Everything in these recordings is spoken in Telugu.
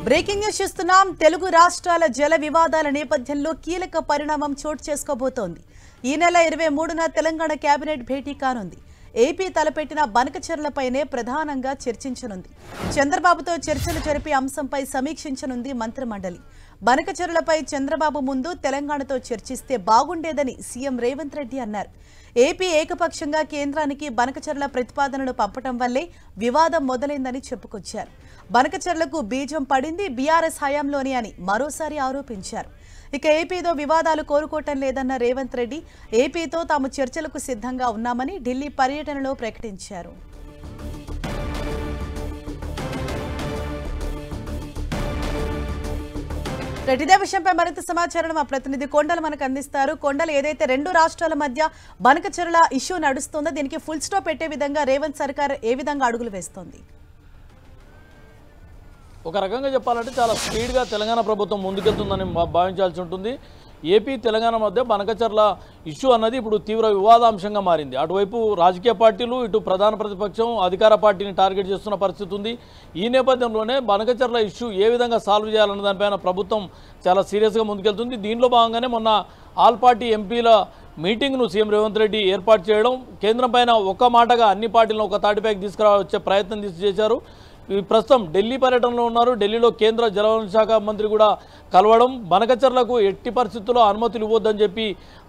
బ్రేకింగ్ న్యూస్ చూస్తున్నాం. తెలుగు రాష్ట్రాల జల వివాదాల నేపథ్యంలో కీలక పరిణామం చోటు చేసుకోబోతోంది. ఈ నెల 23న తెలంగాణ కేబినెట్ భేటీ కానుంది. ఏపీ తలపెట్టిన బనకచెర్లపైనే ప్రధానంగా చర్చించనుంది. చంద్రబాబుతో చర్చలు జరిపి అంశంపై సమీక్షించనుంది మంత్రిమండలి. బనకచెర్లపై చంద్రబాబు ముందు తెలంగాణతో చర్చిస్తే బాగుండేదని సీఎం రేవంత్ రెడ్డి అన్నారు. ఏపీ ఏకపక్షంగా కేంద్రానికి బనకచెర్ల ప్రతిపాదనను పంపడం వల్లే వివాదం మొదలైందని చెప్పుకొచ్చారు. బనకచెర్లకు బీజం పడింది బీఆర్ఎస్ హయాంలోనే అని మరోసారి ఆరోపించారు. ఇక ఏపీతో వివాదాలు కోరుకోవటం లేదన్న రేవంత్ రెడ్డి ఏపీతో తాము చర్చలకు సిద్ధంగా ఉన్నామని ఢిల్లీ పర్యటనలో ప్రకటించారు. ఇదే విషయంపై మరింత సమాచారం మా ప్రతినిధి కొండలు మనకు అందిస్తారు. కొండలు, ఏదైతే రెండు రాష్ట్రాల మధ్య బనకచెర్ల ఇష్యూ నడుస్తుందో దీనికి ఫుల్ స్టాప్ పెట్టే విధంగా రేవంత్ సర్కార్ ఏ విధంగా అడుగులు వేస్తోంది? ఒక రకంగా చెప్పాలంటే చాలా స్పీడ్గా తెలంగాణ ప్రభుత్వం ముందుకెళ్తుందని భావించాల్సి ఉంటుంది. ఏపీ తెలంగాణ మధ్య బనకచెర్ల ఇష్యూ అన్నది ఇప్పుడు తీవ్ర వివాదాంశంగా మారింది. అటువైపు రాజకీయ పార్టీలు, ఇటు ప్రధాన ప్రతిపక్షం అధికార పార్టీని టార్గెట్ చేస్తున్న పరిస్థితి ఉంది. ఈ నేపథ్యంలోనే బనకచెర్ల ఇష్యూ ఏ విధంగా సాల్వ్ చేయాలన్న దానిపైన ప్రభుత్వం చాలా సీరియస్గా ముందుకెళ్తుంది. దీనిలో భాగంగానే మొన్న ఆల్ పార్టీ ఎంపీల మీటింగ్ను సీఎం రేవంత్ రెడ్డి ఏర్పాటు చేయడం, కేంద్రం పైన ఒక్క మాటగా అన్ని పార్టీలను ఒక తాటిపైకి తీసుకురావచ్చే ప్రయత్నం చేశారు. ప్రస్తుతం ఢిల్లీ పర్యటనలో ఉన్నారు. ఢిల్లీలో కేంద్ర జలవనరుల శాఖ మంత్రి కూడా కలవడం, బనకచెర్లకు ఎట్టి పరిస్థితుల్లో అనుమతులు ఇవ్వద్దని చెప్పి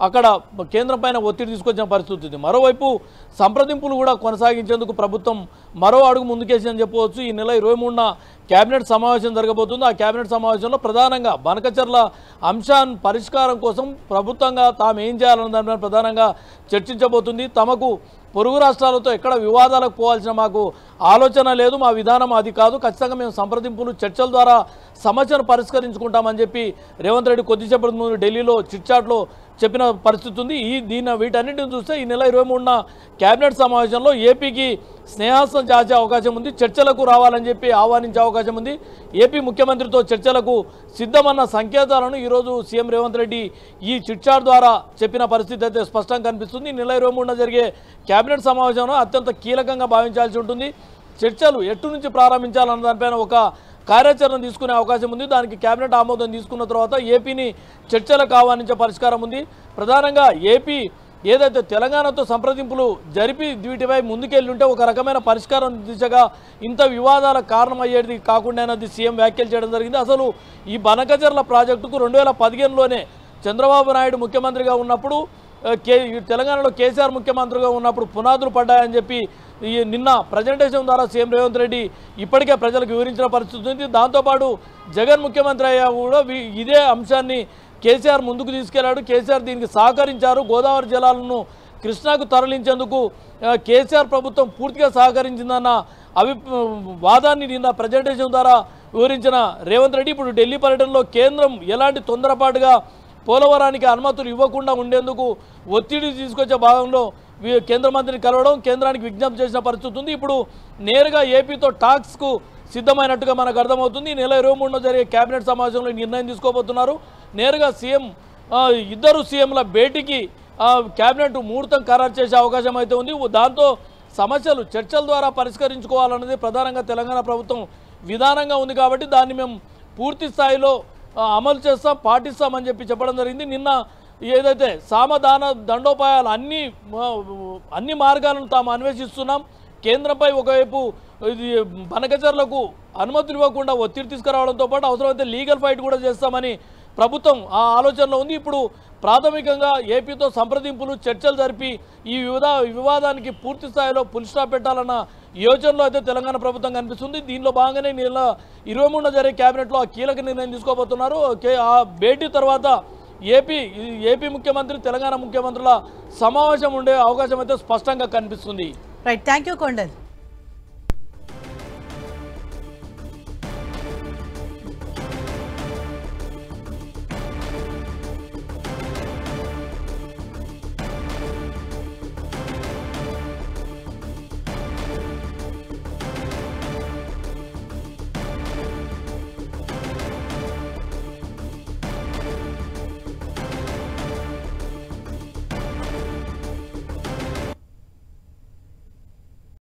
అక్కడ కేంద్రం పైన ఒత్తిడి తీసుకొచ్చిన పరిస్థితి ఉంది. మరోవైపు సంప్రదింపులు కూడా కొనసాగించేందుకు ప్రభుత్వం మరో అడుగు ముందుకేసిందని చెప్పవచ్చు. ఈ నెల 23న కేబినెట్ సమావేశం జరగబోతుంది. ఆ కేబినెట్ సమావేశంలో ప్రధానంగా బనకచెర్ల అంశాన్ని పరిష్కారం కోసం ప్రభుత్వంగా తాము ఏం చేయాలన్న దానిపైన ప్రధానంగా చర్చించబోతుంది. తమకు పొరుగు రాష్ట్రాలతో ఎక్కడ వివాదాలకు పోవాల్సిన మాకు ఆలోచన లేదు, మా విధానం అది కాదు, ఖచ్చితంగా మేము సంప్రదింపులు చర్చల ద్వారా సమస్యను పరిష్కరించుకుంటామని చెప్పి రేవంత్ రెడ్డి కొద్దిసేపటి ముందు ఢిల్లీలో చిట్చాట్లో చెప్పిన పరిస్థితి ఉంది. వీటన్నిటిని చూస్తే ఈ నెల 23న కేబినెట్ సమావేశంలో ఏపీకి స్నేహాస్తం చాచే అవకాశం ఉంది, చర్చలకు రావాలని చెప్పి ఆహ్వానించే అవకాశం ఉంది. ఏపీ ముఖ్యమంత్రితో చర్చలకు సిద్ధమన్న సంకేతాలను ఈరోజు సీఎం రేవంత్ రెడ్డి ఈ చిట్చాట్ ద్వారా చెప్పిన పరిస్థితి అయితే స్పష్టంగా కనిపిస్తుంది. ఈ నెల 23న జరిగే కేబినెట్ సమావేశంలో అత్యంత కీలకంగా భావించాల్సి ఉంటుంది. చర్చలు ఎటు నుంచి ప్రారంభించాలన్న దానిపైన ఒక కార్యాచరణ తీసుకునే అవకాశం ఉంది. దానికి కేబినెట్ ఆమోదం తీసుకున్న తర్వాత ఏపీని చర్చలకు ఆహ్వానించే పరిష్కారం ఉంది. ప్రధానంగా ఏపీ ఏదైతే తెలంగాణతో సంప్రదింపులు జరిపి వీటిపై ముందుకెళ్ళి ఉంటే ఒక రకమైన పరిష్కారం దిశగా ఇంత వివాదాలకు కారణమయ్యేది కాకుండా అన్నది సీఎం వ్యాఖ్యలు చేయడం జరిగింది. అసలు ఈ బనకచెర్ల ప్రాజెక్టుకు 2015లోనే చంద్రబాబు నాయుడు ముఖ్యమంత్రిగా ఉన్నప్పుడు, తెలంగాణలో కేసీఆర్ ముఖ్యమంత్రిగా ఉన్నప్పుడు పునాదులు పడ్డాయని చెప్పి నిన్న ప్రజెంటేషన్ ద్వారా సీఎం రేవంత్ రెడ్డి ఇప్పటికే ప్రజలకు వివరించిన పరిస్థితి ఉంది. దాంతోపాటు జగన్ ముఖ్యమంత్రి అయ్యా కూడా ఇదే అంశాన్ని కేసీఆర్ ముందుకు తీసుకెళ్లాడు. కేసీఆర్ దీనికి సహకరించారు. గోదావరి జలాలను కృష్ణాకు తరలించేందుకు కేసీఆర్ ప్రభుత్వం పూర్తిగా సహకరించిందన్న వాదాన్ని నిన్న ప్రజెంటేషన్ ద్వారా వివరించిన రేవంత్ రెడ్డి ఇప్పుడు ఢిల్లీ పర్యటనలో కేంద్రం ఎలాంటి తొందరపాటుగా పోలవరానికి అనుమతులు ఇవ్వకుండా ఉండేందుకు ఒత్తిడి తీసుకొచ్చే భాగంలో కేంద్ర మంత్రిని కలవడం, కేంద్రానికి విజ్ఞప్తి చేసిన పరిస్థితి ఉంది. ఇప్పుడు నేరుగా ఏపీతో టాక్స్కు సిద్ధమైనట్టుగా మనకు అర్థమవుతుంది. ఈ నెల 23న జరిగే కేబినెట్ సమావేశంలో నిర్ణయం తీసుకోబోతున్నారు. నేరుగా ఇద్దరు సీఎంల భేటీకి కేబినెట్ ముహూర్తం ఖరారు చేసే అవకాశం అయితే ఉంది. దాంతో సమస్యలు చర్చల ద్వారా పరిష్కరించుకోవాలన్నది ప్రధానంగా తెలంగాణ ప్రభుత్వం విధానంగా ఉంది. కాబట్టి దాన్ని మేము పూర్తి స్థాయిలో అమలు చేస్తాం, పాటిస్తామని చెప్పి చెప్పడం జరిగింది. నిన్న ఏదైతే సామధాన దండోపాయాలు అన్ని మార్గాలను తాము అన్వేషిస్తున్నాం, కేంద్రంపై ఒకవైపు బనకచెర్లకు అనుమతులు ఇవ్వకుండా ఒత్తిడి తీసుకురావడంతో పాటు అవసరమైతే లీగల్ ఫైట్ కూడా చేస్తామని ప్రభుత్వం ఆ ఆలోచనలో ఉంది. ఇప్పుడు ప్రాథమికంగా ఏపీతో సంప్రదింపులు చర్చలు జరిపి ఈ వివాదానికి పూర్తి స్థాయిలో ఫుల్ స్టాప్ పెట్టాలన్న యోచనలో అయితే తెలంగాణ ప్రభుత్వం కనిపిస్తుంది. దీనిలో భాగంగానే నెల 23న జరిగే కేబినెట్లో ఆ కీలక నిర్ణయం తీసుకోబోతున్నారు. ఆ భేటీ తర్వాత ఏపీ ముఖ్యమంత్రి, తెలంగాణ ముఖ్యమంత్రుల సమావేశం ఉండే అవకాశం అయితే స్పష్టంగా కనిపిస్తుంది. Right, thank you Kondal.